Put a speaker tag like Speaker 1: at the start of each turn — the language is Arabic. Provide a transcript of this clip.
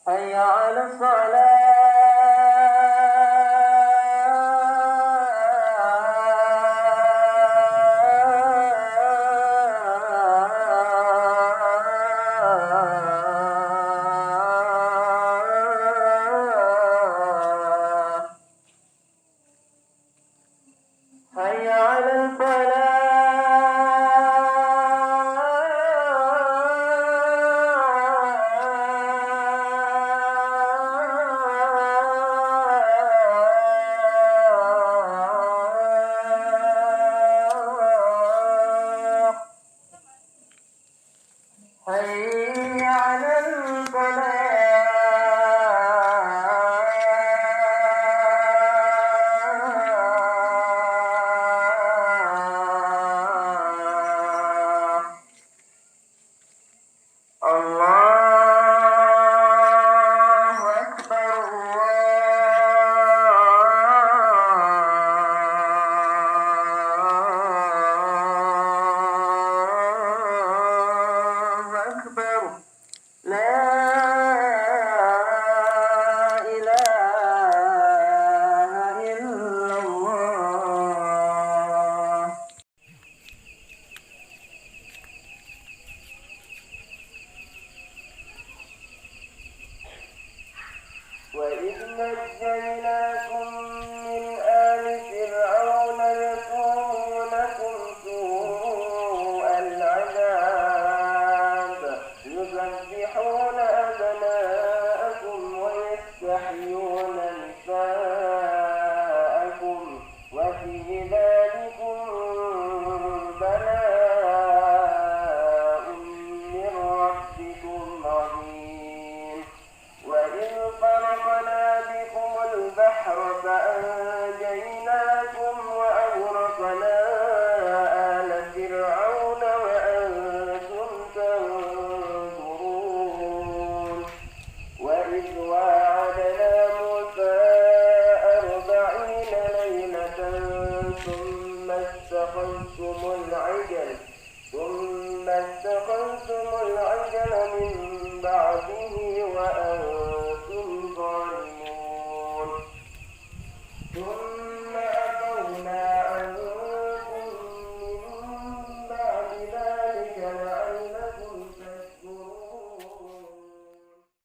Speaker 1: حي على الصلاة. حي على الفلاح. حي على الفلاح. الله أكبر الله أكبر. لا إله إلا الله. وإذ نجيناكم من آل فرعون يسومونكم سوء العذاب يذبحون أبناءكم ويستحيون نساءكم وفي ذلكم بلاء من ربكم عظيم. وإذ فرقنا بكم البحر فأنجيناكم وأغرقنا آل فرعون وأنتم تنظرون. وإذ واعدنا موسى 40 ليلة ثم اتخذتم العجل من بعده وأنتم ظالمون.